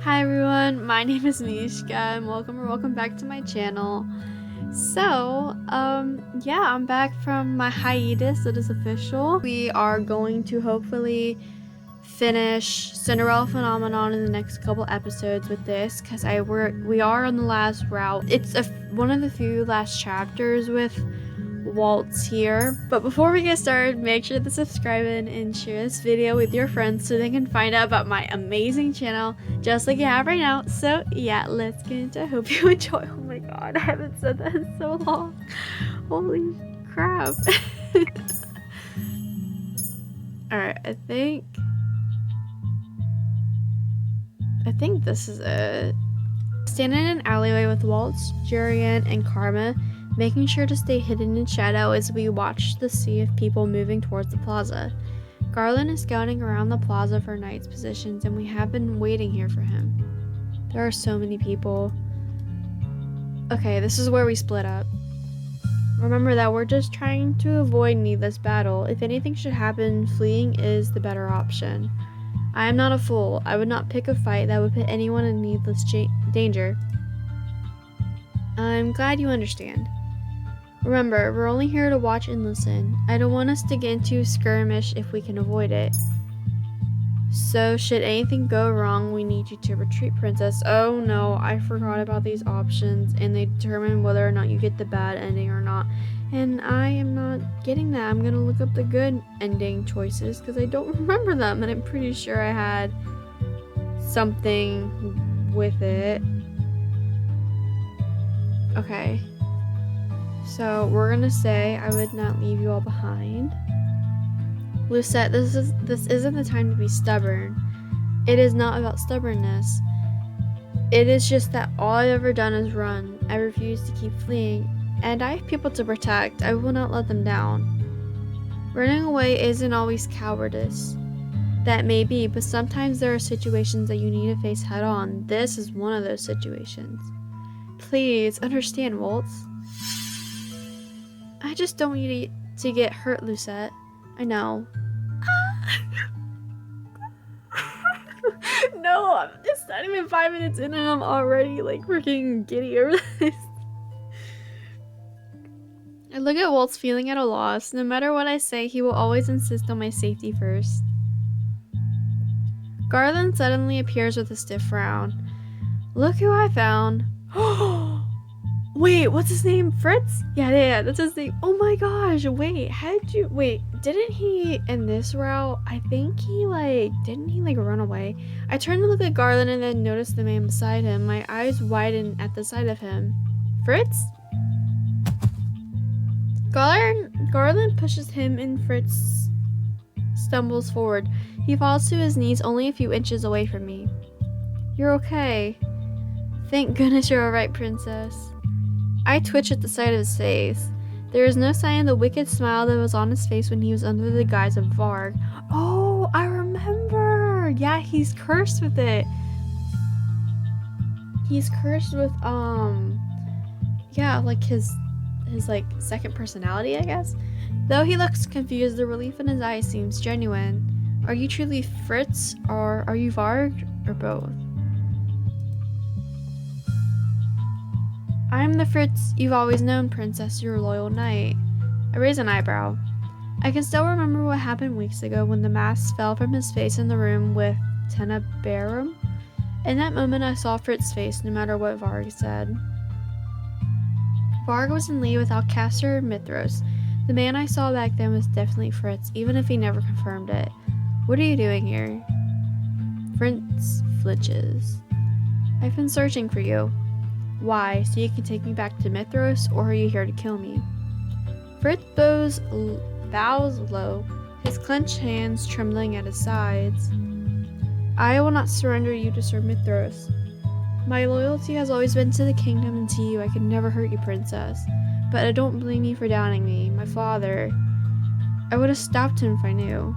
Hi everyone, my name is Mishka and welcome back to my channel. So, yeah, I'm back from my hiatus. It is official. We are going to hopefully finish Cinderella Phenomenon in the next couple episodes with this, because we are on the last route. It's one of the few last chapters with Waltz here. But before we get started, make sure to subscribe and share this video with your friends so they can find out about my amazing channel just like you have right now. So yeah, let's get into it. I hope you enjoy. Oh my god, I haven't said that in so long. Holy crap. Alright, I think this is it. Standing in an alleyway with Waltz, Jurian, and Karma, making sure to stay hidden in shadow as we watch the sea of people moving towards the plaza. Garland is scouting around the plaza for Knight's positions, and we have been waiting here for him. There are so many people. Okay, this is where we split up. Remember that we're just trying to avoid needless battle. If anything should happen, fleeing is the better option. I am not a fool. I would not pick a fight that would put anyone in needless danger. I'm glad you understand. Remember, we're only here to watch and listen. I don't want us to get into a skirmish if we can avoid it. So, should anything go wrong, we need you to retreat, Princess. Oh no, I forgot about these options, and they determine whether or not you get the bad ending or not. And I am not getting that. I'm gonna look up the good ending choices, because I don't remember them, and I'm pretty sure I had something with it. Okay. So we're gonna say I would not leave you all behind. Lucette, this isn't the time to be stubborn. It is not about stubbornness. It is just that all I've ever done is run. I refuse to keep fleeing, and I have people to protect. I will not let them down. Running away isn't always cowardice. That may be, but sometimes there are situations that you need to face head on. This is one of those situations. Please understand, Waltz. I just don't want you to get hurt, Lucette. I know. No, it's not even 5 minutes in and I'm already like freaking giddy over this. I look at Waltz feeling at a loss. No matter what I say, he will always insist on my safety first. Garland suddenly appears with a stiff frown. Look who I found. Wait, what's his name? Fritz? Yeah, that's his name. Oh my gosh, wait, didn't he, in this route, I think didn't he run away? I turned to look at Garland and then noticed the man beside him. My eyes widened at the sight of him. Fritz? Garland pushes him and Fritz stumbles forward. He falls to his knees only a few inches away from me. You're okay. Thank goodness you're alright, Princess. I twitch at the sight of his face. There is no sign of the wicked smile that was on his face when he was under the guise of Varg. Oh, I remember! Yeah, he's cursed with it. He's cursed with, yeah, like his second personality, I guess? Though he looks confused, the relief in his eyes seems genuine. Are you truly Fritz, or are you Varg, or both? I'm the Fritz you've always known, Princess, your loyal knight. I raise an eyebrow. I can still remember what happened weeks ago when the mask fell from his face in the room with Tenebrarum. In that moment, I saw Fritz's face, no matter what Varg said. Varg was in league with Alcaster Mithros. The man I saw back then was definitely Fritz, even if he never confirmed it. What are you doing here? Fritz flinches. I've been searching for you. Why? So you can take me back to Mithros, or are you here to kill me? Fritz bows low, his clenched hands trembling at his sides. I will not surrender you to Sir Mithros. My loyalty has always been to the kingdom and to you. I could never hurt you, Princess. But I don't blame you for doubting me. My father. I would have stopped him if I knew.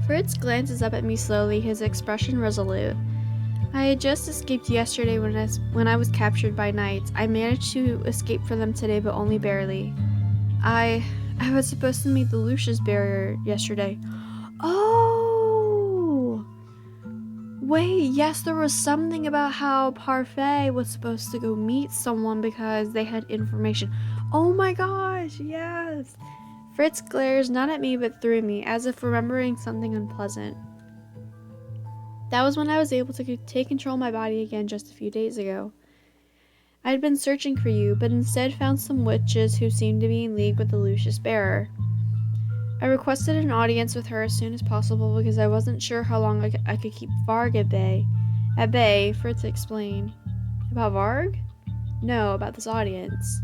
Fritz glances up at me slowly, his expression resolute. I had just escaped yesterday when I was captured by knights. I managed to escape from them today, but only barely. I was supposed to meet the Lucius barrier yesterday. Oh! Wait, yes, there was something about how Parfait was supposed to go meet someone because they had information. Oh my gosh, yes. Fritz glares not at me but through me, as if remembering something unpleasant. That was when I was able to take control of my body again just a few days ago. I had been searching for you, but instead found some witches who seemed to be in league with the Lucius Bearer. I requested an audience with her as soon as possible because I wasn't sure how long I could keep Varg at bay. Fritz explained. About Varg? No, about this audience.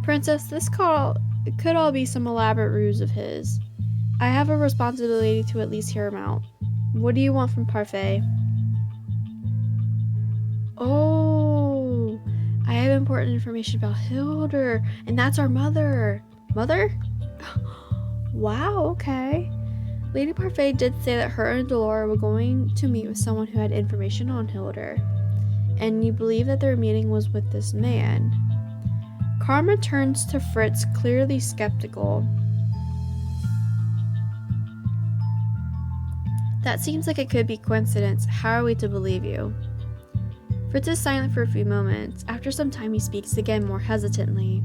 Princess, this could all be some elaborate ruse of his. I have a responsibility to at least hear him out. What do you want from Parfait? Oh, I have important information about Hildur, and that's our mother. Mother? Wow, okay. Lady Parfait did say that her and Delora were going to meet with someone who had information on Hildur, and you believe that their meeting was with this man. Karma turns to Fritz, clearly skeptical. That seems like it could be coincidence. How are we to believe you? Fritz is silent for a few moments. After some time, he speaks again more hesitantly.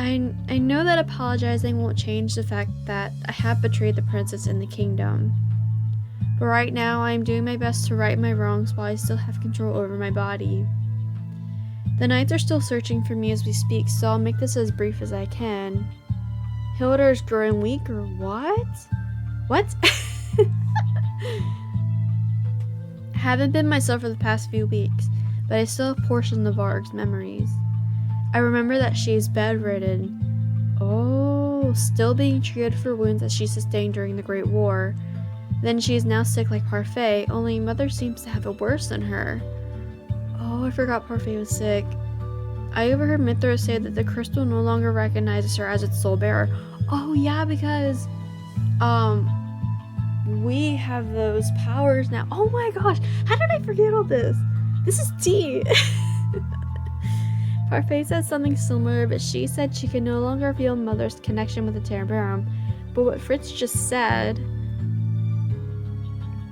I know that apologizing won't change the fact that I have betrayed the princess and the kingdom. But right now, I am doing my best to right my wrongs while I still have control over my body. The knights are still searching for me as we speak, so I'll make this as brief as I can. Hildur is growing weak, or what? What? I haven't been myself for the past few weeks, but I still have portions of Varg's memories. I remember that she is bedridden. Oh, still being treated for wounds that she sustained during the Great War. Then she is now sick like Parfait, only Mother seems to have it worse than her. Oh, I forgot Parfait was sick. I overheard Mithra say that the crystal no longer recognizes her as its sole bearer. Oh yeah, because we have those powers now. Oh my gosh, how did I forget all this? This is tea. Parfait said something similar, but she said she could no longer feel Mother's connection with the Tenebrarum. But what Fritz just said,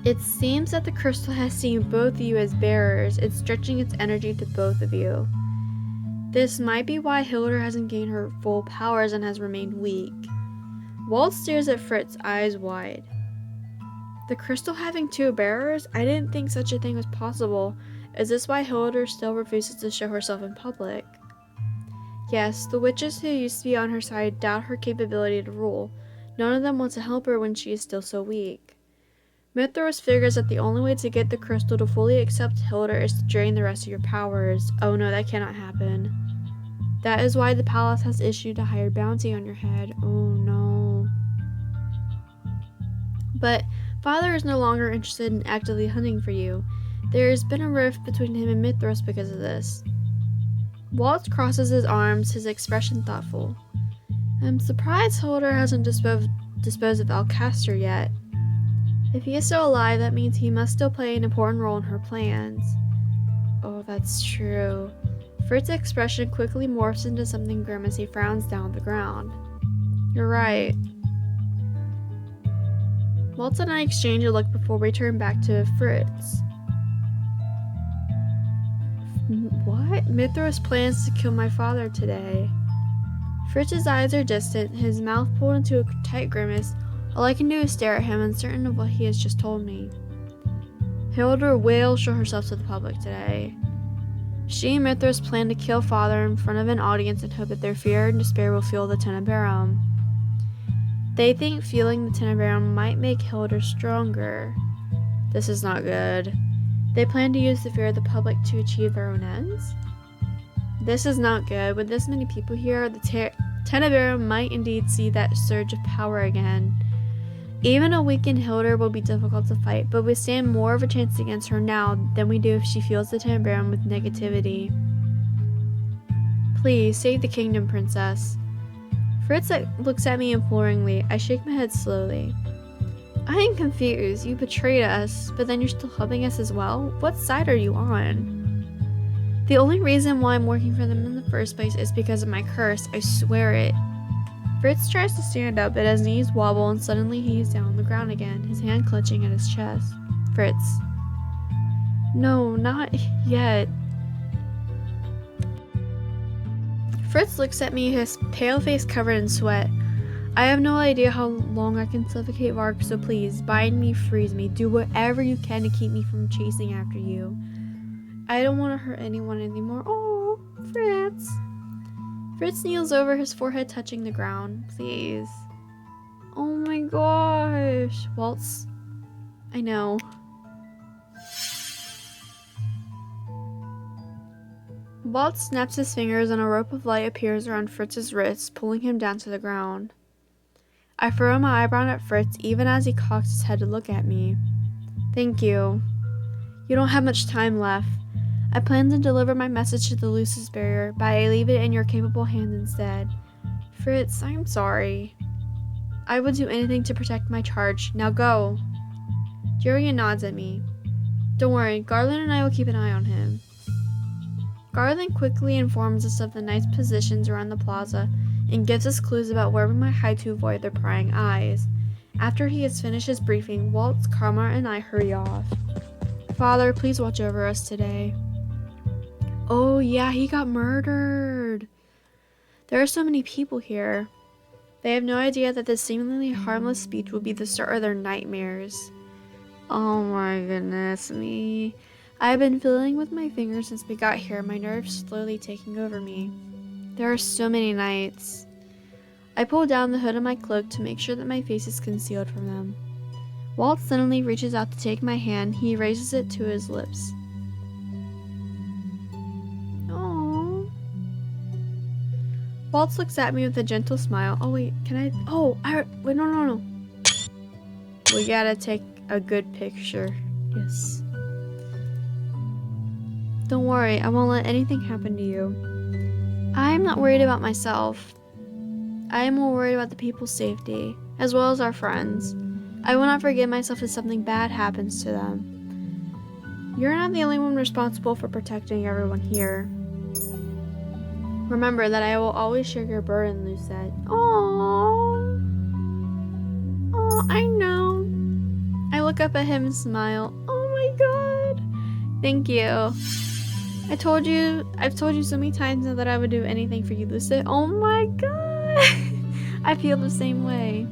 it seems that the crystal has seen both of you as bearers. It's stretching its energy to both of you. This might be why Hildur hasn't gained her full powers and has remained weak. Waltz stares at Fritz, eyes wide. The crystal having two bearers? I didn't think such a thing was possible. Is this why Hildur still refuses to show herself in public? Yes, the witches who used to be on her side doubt her capability to rule. None of them want to help her when she is still so weak. Mithras figures that the only way to get the crystal to fully accept Hildur is to drain the rest of your powers. Oh no, that cannot happen. That is why the palace has issued a higher bounty on your head. Oh no. But Father is no longer interested in actively hunting for you. There has been a rift between him and Mithras because of this. Waltz crosses his arms, his expression thoughtful. I'm surprised Hildur hasn't disposed of 𝐒𝐿𝐵𝐿𝐶𝐴STR yet. If he is still alive, that means he must still play an important role in her plans. Oh, that's true. Fritz's expression quickly morphs into something grim as he frowns down at the ground. You're right. Waltz and I exchange a look before we turn back to Fritz. What? Mithras plans to kill my father today. Fritz's eyes are distant, his mouth pulled into a tight grimace. All I can do is stare at him, uncertain of what he has just told me. Hildur will show herself to the public today. She and Mithras plan to kill Father in front of an audience and hope that their fear and despair will fuel the Tenebrarum. They think feeling the Tenebrarum might make Hildur stronger. This is not good. They plan to use the fear of the public to achieve their own ends? This is not good. With this many people here, the Tenebrarum might indeed see that surge of power again. Even a weakened Hildur will be difficult to fight, but we stand more of a chance against her now than we do if she fuels the Tenebrarum with negativity. Please, save the kingdom, Princess. Fritz looks at me imploringly. I shake my head slowly. I am confused. You betrayed us, but then you're still helping us as well? What side are you on? The only reason why I'm working for them in the first place is because of my curse. I swear it. Fritz tries to stand up, but his knees wobble and suddenly he is down on the ground again, his hand clutching at his chest. Fritz. No, not yet. Fritz looks at me, his pale face covered in sweat. I have no idea how long I can suffocate Varg, so please, bind me, freeze me, do whatever you can to keep me from chasing after you. I don't want to hurt anyone anymore. Oh, Fritz. Fritz kneels over, his forehead touching the ground. Please. Oh my gosh. Waltz. I know. Waltz snaps his fingers and a rope of light appears around Fritz's wrists, pulling him down to the ground. I furrow my eyebrow at Fritz even as he cocks his head to look at me. Thank you. You don't have much time left. I plan to deliver my message to the Lucis barrier, but I leave it in your capable hands instead. Fritz, I'm sorry. I would do anything to protect my charge. Now go. Jurian nods at me. Don't worry, Garland and I will keep an eye on him. Garland quickly informs us of the knight's positions around the plaza and gives us clues about where we might hide to avoid their prying eyes. After he has finished his briefing, Waltz, Karma, and I hurry off. Father, please watch over us today. Oh yeah, he got murdered. There are so many people here. They have no idea that this seemingly harmless speech will be the start of their nightmares. Oh my goodness me. I have been fiddling with my fingers since we got here, my nerves slowly taking over me. There are so many knights. I pull down the hood of my cloak to make sure that my face is concealed from them. Waltz suddenly reaches out to take my hand. He raises it to his lips. Aww. Waltz looks at me with a gentle smile. Oh wait, can I? Oh, wait, no. We gotta take a good picture. Yes. Don't worry, I won't let anything happen to you. I am not worried about myself. I am more worried about the people's safety, as well as our friends. I will not forgive myself if something bad happens to them. You're not the only one responsible for protecting everyone here. Remember that I will always share your burden, Lucette. Aww. Oh, I know. I look up at him and smile. Oh my god. Thank you. I've told you so many times now that I would do anything for you, Lucette. Oh my god. I feel the same way.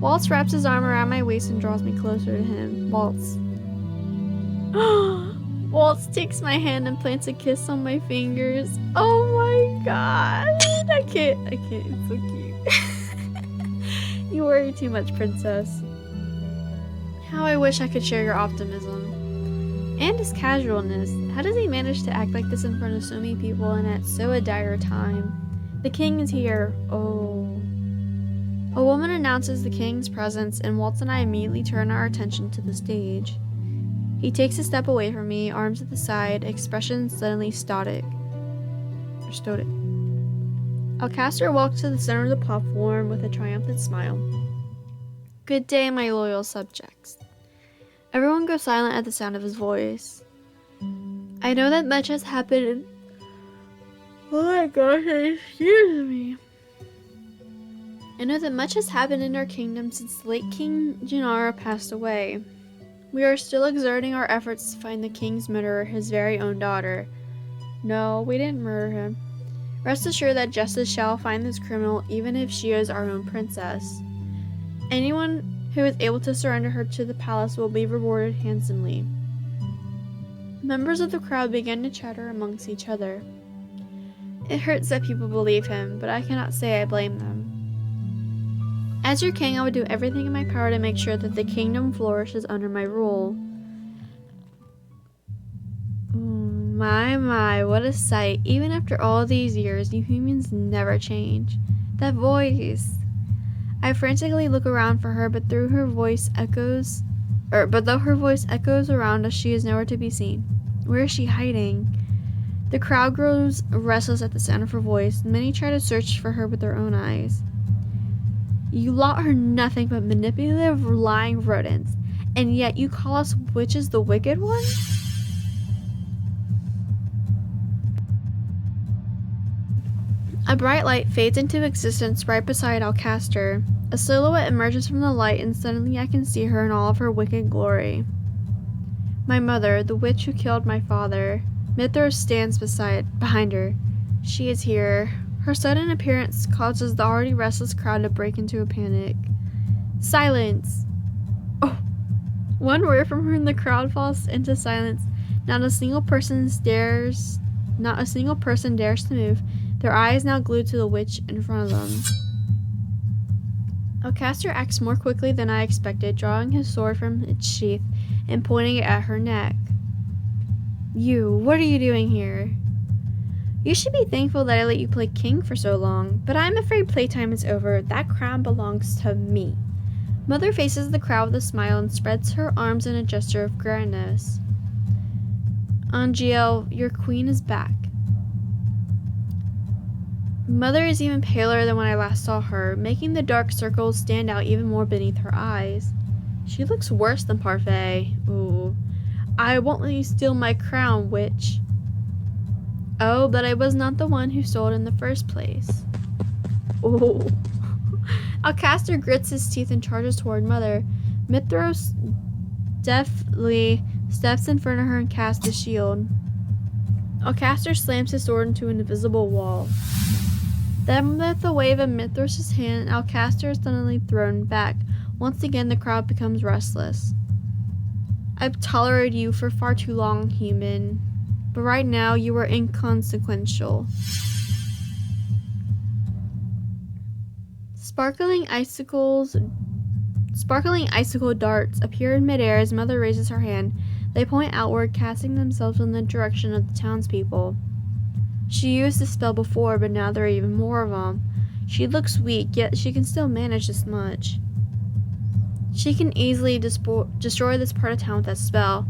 Waltz wraps his arm around my waist and draws me closer to him. Waltz. Waltz takes my hand and plants a kiss on my fingers. Oh my god. I can't. It's so cute. You worry too much, princess. How I wish I could share your optimism. And his casualness. How does he manage to act like this in front of so many people and at so a dire time? The king is here. Oh. A woman announces the king's presence, and Waltz and I immediately turn our attention to the stage. He takes a step away from me, arms at the side, expression suddenly stoic. Alcaster walks to the center of the platform with a triumphant smile. Good day, my loyal subjects. Everyone goes silent at the sound of his voice. I know that much has happened. Oh my gosh, excuse me. I know that much has happened in our kingdom since the late King Janara passed away. We are still exerting our efforts to find the king's murderer, his very own daughter. No, we didn't murder him. Rest assured that justice shall find this criminal, even if she is our own princess. Anyone who is able to surrender her to the palace will be rewarded handsomely. Members of the crowd began to chatter amongst each other. It hurts that people believe him, but I cannot say I blame them. As your king, I would do everything in my power to make sure that the kingdom flourishes under my rule. My, what a sight. Even after all these years, you humans never change. That voice. I frantically look around for her, but though her voice echoes around us, she is nowhere to be seen. Where is she hiding? The crowd grows restless at the sound of her voice. Many try to search for her with their own eyes. You lot are nothing but manipulative, lying rodents, and yet you call us witches the wicked one? A bright light fades into existence right beside 𝐒𝐿𝐵𝐷. A silhouette emerges from the light, and suddenly I can see her in all of her wicked glory. My mother, the witch who killed my father. 𝐕𝐢𝐬𝐮 stands behind her. She is here. Her sudden appearance causes the already restless crowd to break into a panic. Silence! Oh! One word from her and the crowd falls into silence. Not a single person dares to move, their eyes now glued to the witch in front of them. 𝐒𝐿𝐵𝐷 acts more quickly than I expected, drawing his sword from its sheath and pointing it at her neck. You, what are you doing here? You should be thankful that I let you play king for so long, but I'm afraid playtime is over. That crown belongs to me. Mother faces the crowd with a smile and spreads her arms in a gesture of grandness. Angielle, your queen is back. Mother is even paler than when I last saw her, making the dark circles stand out even more beneath her eyes. She looks worse than Parfait. Ooh. I won't let you steal my crown, witch. Oh, but I was not the one who stole it in the first place. Oh. 𝐿𝐵𝐷 grits his teeth and charges toward Mother. 𝐕𝐢𝐬𝐿 deftly steps in front of her and casts a shield. 𝐿𝐵𝐷 slams his sword into an invisible wall. Then, with a wave of 𝐕𝐢𝐬𝐿's hand, 𝐿𝐵𝐷 is suddenly thrown back. Once again, the crowd becomes restless. I've tolerated you for far too long, human. But right now, you are inconsequential. Sparkling icicle darts appear in midair as Mother raises her hand. They point outward, casting themselves in the direction of the townspeople. She used this spell before, but now there are even more of them. She looks weak, yet she can still manage this much. She can easily destroy this part of town with that spell.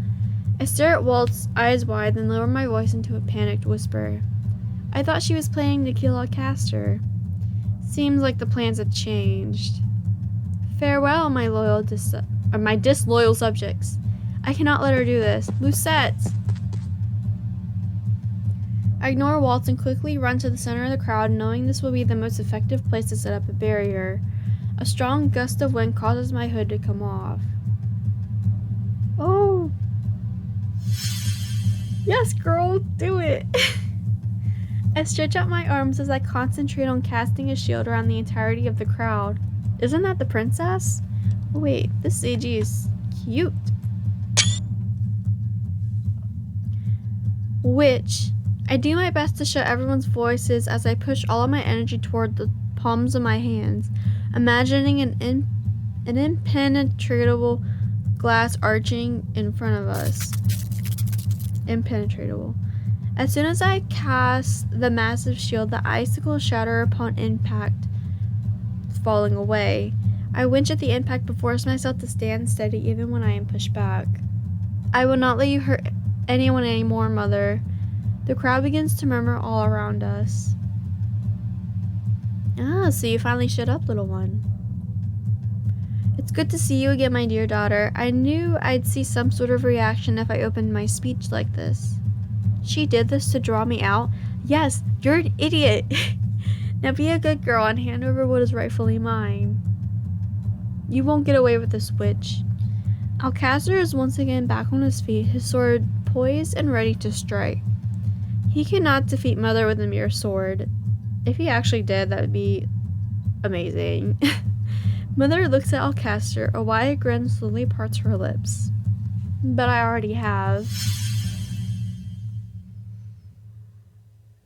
I stare at Waltz, eyes wide, then lower my voice into a panicked whisper. I thought she was planning to kill 𝐿𝐵𝐷. Seems like the plans have changed. Farewell, my disloyal subjects. I cannot let her do this. Lucette! I ignore Waltz and quickly run to the center of the crowd, knowing this will be the most effective place to set up a barrier. A strong gust of wind causes my hood to come off. Oh! Yes, girl, do it! I stretch out my arms as I concentrate on casting a shield around the entirety of the crowd. Isn't that the princess? Oh, wait, this 𝐒𝐭𝐤𝐵𝐷 is cute. Witch. I do my best to shut everyone's voices as I push all of my energy toward the palms of my hands, imagining an impenetrable glass arching in front of us. Impenetrable. As soon as I cast the massive shield, the icicles shatter upon impact, falling away. I winch at the impact but force myself to stand steady even when I am pushed back. I will not let you hurt anyone anymore, Mother. The crowd begins to murmur all around us. Ah, so you finally shut up, little one. It's good to see you again, my dear daughter. I knew I'd see some sort of reaction if I opened my speech like this. She did this to draw me out? Yes, you're an idiot. Now be a good girl and hand over what is rightfully mine. You won't get away with this, witch. 𝐿𝐵𝐷 is once again back on his feet, his sword poised and ready to strike. He cannot defeat Mother with a mere sword. If he actually did, that would be amazing. Mother looks at 𝐿𝐵𝐷. A wide grin slowly parts her lips. But I already have.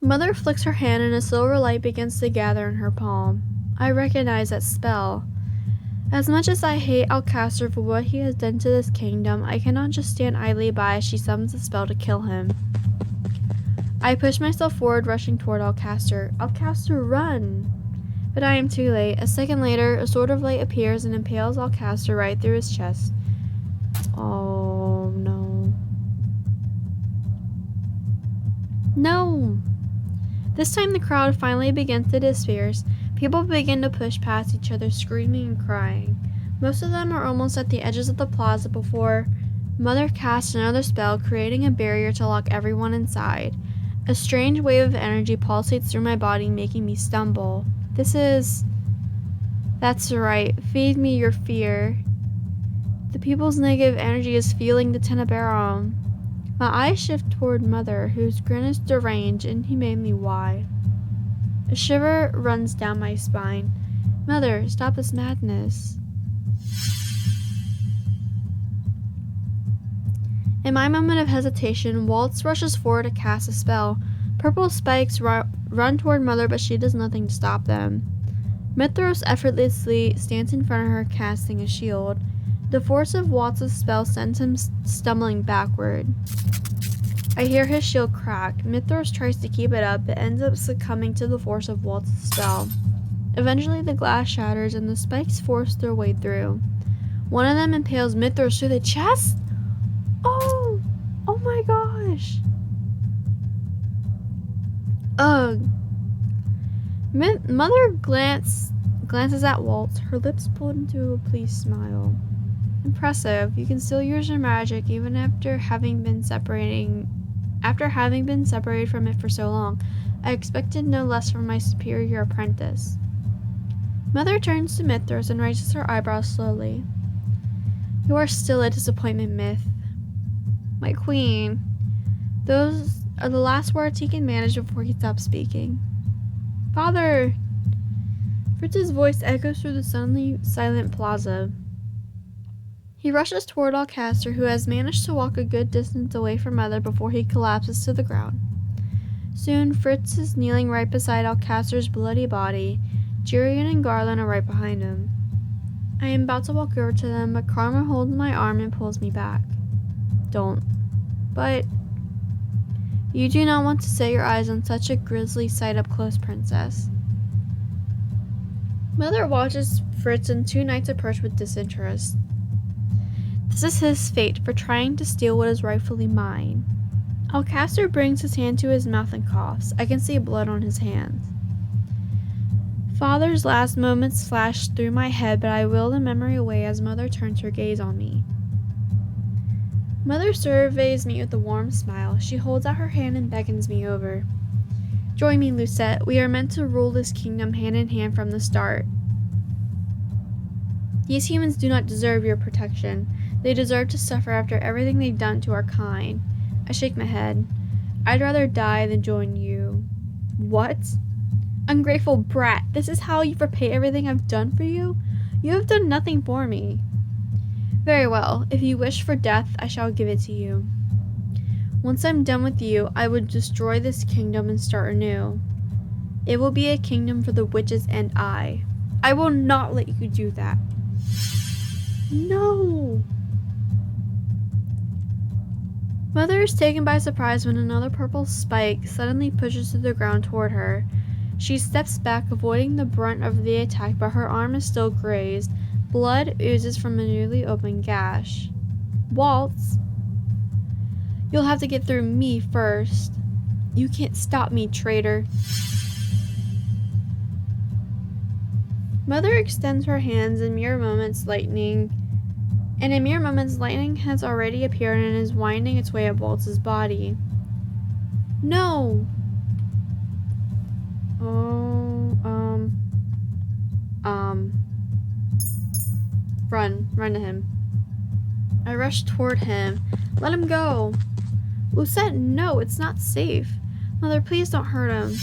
Mother flicks her hand and a silver light begins to gather in her palm. I recognize that spell. As much as I hate 𝐿𝐵𝐷 for what he has done to this kingdom, I cannot just stand idly by as she summons a spell to kill him. I push myself forward, rushing toward 𝐿𝐵𝐷. 𝐿𝐵𝐷, run! But I am too late. A second later, a sword of light appears and impales 𝐿𝐵𝐷 right through his chest. Oh, no. No! This time the crowd finally begins to disperse. People begin to push past each other, screaming and crying. Most of them are almost at the edges of the plaza before Mother casts another spell, creating a barrier to lock everyone inside. A strange wave of energy pulsates through my body, making me stumble. That's right. Feed me your fear. The people's negative energy is fueling the Cinderella. My eyes shift toward Mother, whose grin is deranged, inhumanely wide. A shiver runs down my spine. Mother, stop this madness. In my moment of hesitation, Waltz rushes forward to cast a spell. Purple spikes run toward Mother, but she does nothing to stop them. Mithras effortlessly stands in front of her, casting a shield. The force of Waltz's spell sends him stumbling backward. I hear his shield crack. Mithras tries to keep it up, but ends up succumbing to the force of Waltz's spell. Eventually, the glass shatters, and the spikes force their way through. One of them impales Mithras through the chest. Oh my gosh. Ugh. Mother glances at Waltz, her lips pulled into a pleased smile. Impressive. You can still use your magic even after having been separated from it for so long. I expected no less from my superior apprentice. Mother turns to Mithras and raises her eyebrows slowly. You are still a disappointment, Myth. My queen. Those are the last words he can manage before he stops speaking. Father! Fritz's voice echoes through the suddenly silent plaza. He rushes toward Alcaster, who has managed to walk a good distance away from Mother before he collapses to the ground. Soon, Fritz is kneeling right beside Alcaster's bloody body. Jurian and Garland are right behind him. I am about to walk over to them, but Karma holds my arm and pulls me back. Don't. But you do not want to set your eyes on such a grisly sight up close, Princess. Mother watches Fritz and two knights approach with disinterest. This is his fate for trying to steal what is rightfully mine. Alcaster brings his hand to his mouth and coughs. I can see blood on his hands. Father's last moments flash through my head, but I will the memory away as Mother turns her gaze on me. Mother surveys me with a warm smile. She holds out her hand and beckons me over. Join me, Lucette. We are meant to rule this kingdom hand in hand from the start. These humans do not deserve your protection. They deserve to suffer after everything they've done to our kind. I shake my head. I'd rather die than join you. What? Ungrateful brat. This is how you repay everything I've done for you? You have done nothing for me. Very well. If you wish for death, I shall give it to you. Once I'm done with you, I will destroy this kingdom and start anew. It will be a kingdom for the witches and I. I will not let you do that. No! Mother is taken by surprise when another purple spike suddenly pushes to the ground toward her. She steps back, avoiding the brunt of the attack, but her arm is still grazed. Blood oozes from a newly opened gash. Waltz? You'll have to get through me first. You can't stop me, traitor. Mother extends her hands in mere moments, lightning has already appeared and is winding its way up Waltz's body. No! Run to him. I rush toward him. Let him go. Lucette, no, it's not safe. Mother, please don't hurt him.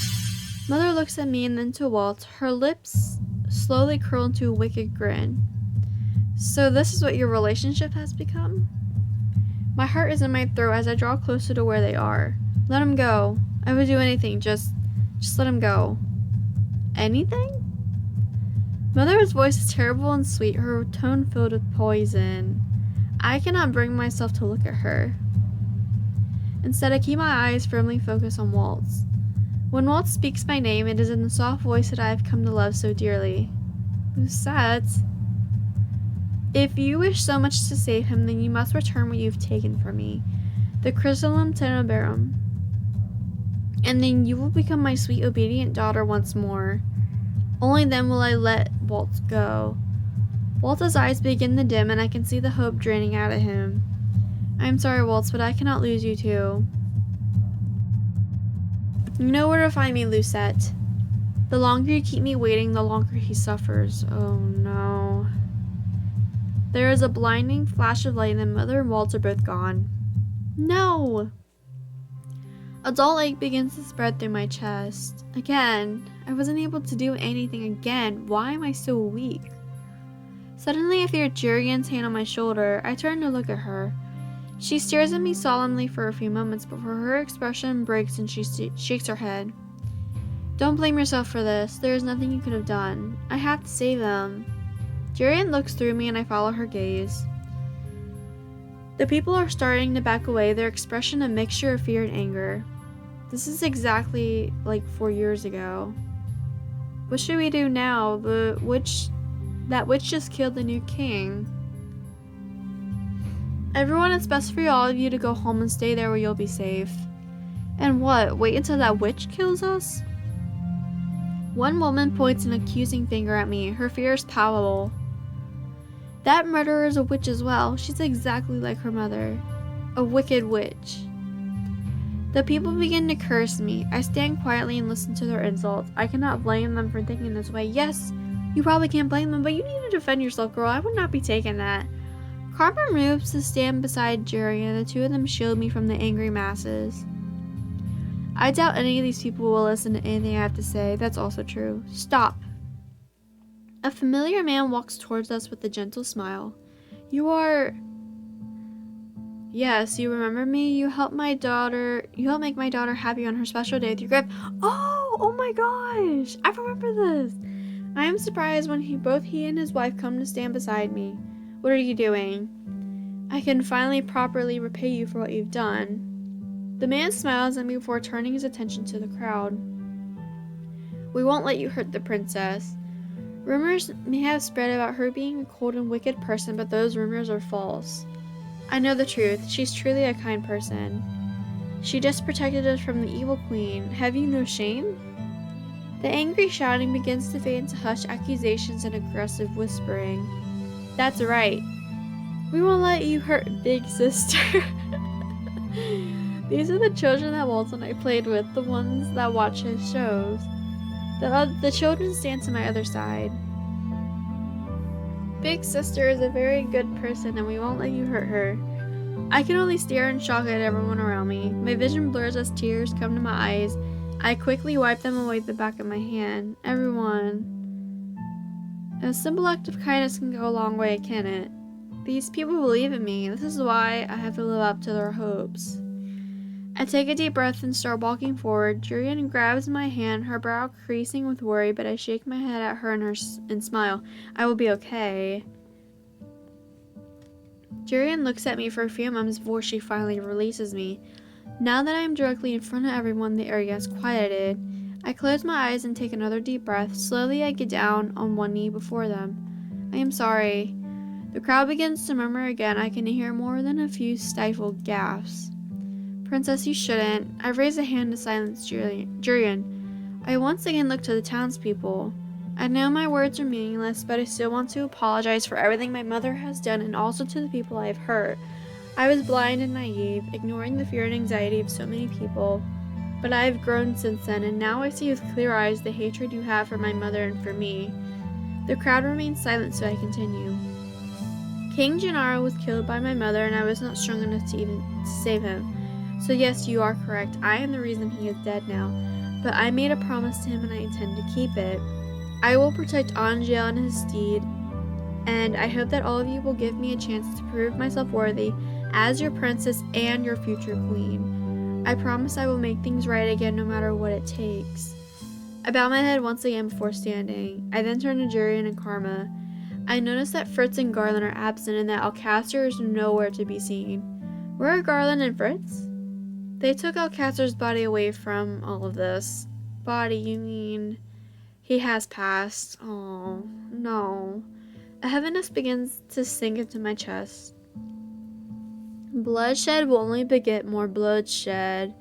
Mother looks at me and then to Waltz. Her lips slowly curl into a wicked grin. So this is what your relationship has become? My heart is in my throat as I draw closer to where they are. Let him go. I would do anything, just let him go. Anything? Mother's voice is terrible and sweet, her tone filled with poison. I cannot bring myself to look at her. Instead, I keep my eyes firmly focused on Waltz. When Waltz speaks my name, it is in the soft voice that I have come to love so dearly. Lucette. If you wish so much to save him, then you must return what you've taken from me, the chrysalim tenebrarum. And then you will become my sweet, obedient daughter once more. Only then will I let Waltz go. Waltz's eyes begin to dim, and I can see the hope draining out of him. I am sorry, Waltz, but I cannot lose you too. You know where to find me, Lucette. The longer you keep me waiting, the longer he suffers. Oh no. There is a blinding flash of light and then Mother and Waltz are both gone. No! A dull ache begins to spread through my chest. Again, I wasn't able to do anything again. Why am I so weak? Suddenly I feel Jurian's hand on my shoulder. I turn to look at her. She stares at me solemnly for a few moments before her expression breaks and she shakes her head. Don't blame yourself for this. There is nothing you could have done. I have to save them. Jurian looks through me and I follow her gaze. The people are starting to back away, their expression a mixture of fear and anger. This is exactly like 4 years ago. What should we do now? That witch just killed the new king. Everyone, it's best for all of you to go home and stay there where you'll be safe. And what? Wait until that witch kills us? One woman points an accusing finger at me. Her fear is palpable. That murderer is a witch as well. She's exactly like her mother. A wicked witch. The people begin to curse me. I stand quietly and listen to their insults. I cannot blame them for thinking this way. Yes, you probably can't blame them, but you need to defend yourself, girl. I would not be taking that. Karma moves to stand beside Jerry, and the two of them shield me from the angry masses. I doubt any of these people will listen to anything I have to say. That's also true. Stop. A familiar man walks towards us with a gentle smile. You are... Yes, you remember me? You helped make my daughter happy on her special day with your gift. Oh my gosh! I remember this! I am surprised when both he and his wife come to stand beside me. What are you doing? I can finally properly repay you for what you've done. The man smiles at me before turning his attention to the crowd. We won't let you hurt the princess. Rumors may have spread about her being a cold and wicked person, but those rumors are false. I know the truth. She's truly a kind person. She just protected us from the evil queen. Have you no shame? The angry shouting begins to fade into hushed accusations and aggressive whispering. That's right. We won't let you hurt big sister. These are the children that Waltz and I played with, the ones that watch his shows. The children stand to my other side. Big sister is a very good person and we won't let you hurt her. I can only stare in shock at everyone around me. My vision blurs as tears come to my eyes. I quickly wipe them away with the back of my hand. Everyone. A simple act of kindness can go a long way, can it? These people believe in me. This is why I have to live up to their hopes. I take a deep breath and start walking forward. Jurian grabs my hand, her brow creasing with worry, but I shake my head at her and smile. I will be okay. Jurian looks at me for a few moments before she finally releases me. Now that I am directly in front of everyone, the area is quieted. I close my eyes and take another deep breath. Slowly, I get down on one knee before them. I am sorry. The crowd begins to murmur again. I can hear more than a few stifled gasps. Princess, you shouldn't. I raise a hand to silence Jurian. I once again look to the townspeople. I know my words are meaningless, but I still want to apologize for everything my mother has done and also to the people I have hurt. I was blind and naive, ignoring the fear and anxiety of so many people. But I have grown since then, and now I see with clear eyes the hatred you have for my mother and for me. The crowd remains silent, so I continue. King Gennaro was killed by my mother, and I was not strong enough to even save him. So yes, you are correct. I am the reason he is dead now. But I made a promise to him, and I intend to keep it. I will protect Angielle and his steed, and I hope that all of you will give me a chance to prove myself worthy as your princess and your future queen. I promise I will make things right again no matter what it takes. I bow my head once again before standing. I then turn to Jurian and Karma. I notice that Fritz and Garland are absent and that 𝐒𝐿𝐵𝐿 is nowhere to be seen. Where are Garland and Fritz? They took 𝐒𝐿𝐵𝐿's body away from all of this. Body, you mean? He has passed. Oh, no. A heaviness begins to sink into my chest. Bloodshed will only beget more bloodshed.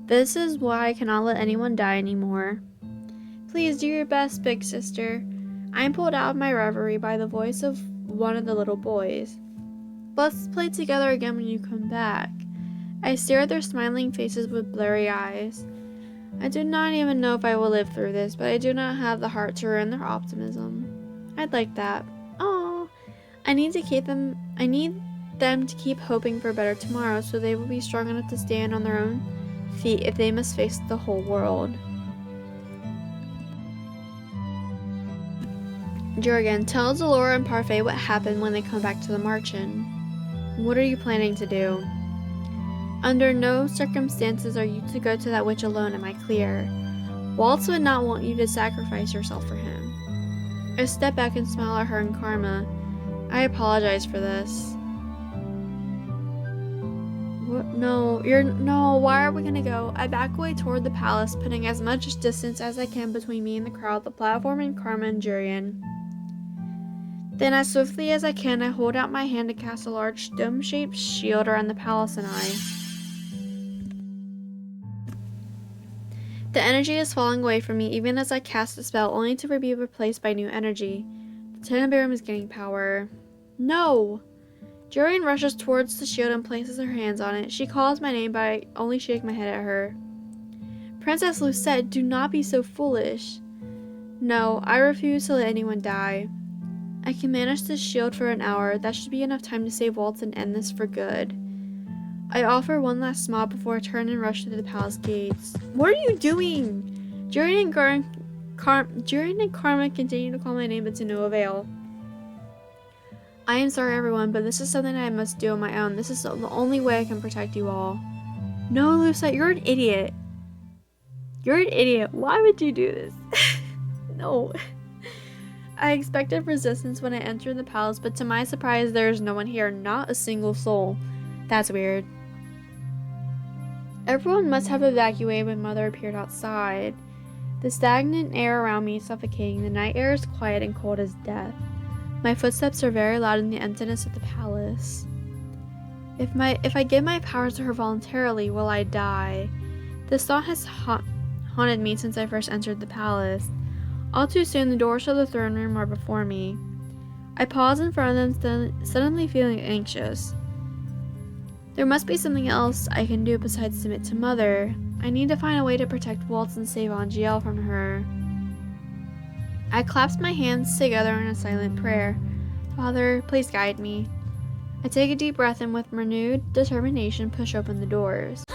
This is why I cannot let anyone die anymore. Please do your best, big sister. I am pulled out of my reverie by the voice of one of the little boys. Let's play together again when you come back. I stare at their smiling faces with blurry eyes. I do not even know if I will live through this, but I do not have the heart to ruin their optimism. I'd like that. Oh, I need them to keep hoping for a better tomorrow, so they will be strong enough to stand on their own feet if they must face the whole world. Jurgen, tell Delora and Parfait what happened when they come back to the Marchen. What are you planning to do? Under no circumstances are you to go to that witch alone, am I clear? Waltz would not want you to sacrifice yourself for him. I step back and smile at her and Karma. I apologize for this. What? No, why are we gonna go? I back away toward the palace, putting as much distance as I can between me and the crowd, the platform, and Karma and Jurgen. Then as swiftly as I can, I hold out my hand to cast a large dome-shaped shield around the palace and I. The energy is falling away from me even as I cast the spell, only to be replaced by new energy. The Tenebarium is gaining power. No! Jurgen rushes towards the shield and places her hands on it. She calls my name, but I only shake my head at her. Princess Lucette, do not be so foolish. No, I refuse to let anyone die. I can manage this shield for an hour. That should be enough time to save Waltz and end this for good. I offer one last smile before I turn and rush to the palace gates. What are you doing? Jurgen and Karma continue to call my name, but to no avail. I am sorry, everyone, but this is something I must do on my own. This is the only way I can protect you all. No, Lucette, you're an idiot. You're an idiot. Why would you do this? No. I expected resistance when I entered the palace, but to my surprise, there is no one here. Not a single soul. That's weird. Everyone must have evacuated when Mother appeared outside. The stagnant air around me is suffocating. The night air is quiet and cold as death. My footsteps are very loud in the emptiness of the palace. If I give my powers to her voluntarily, will I die? This thought has haunted me since I first entered the palace. All too soon, the doors of the throne room are before me. I pause in front of them, suddenly feeling anxious. There must be something else I can do besides submit to Mother. I need to find a way to protect Waltz and save Angielle from her. I clasp my hands together in a silent prayer. Father, please guide me. I take a deep breath and with renewed determination push open the doors.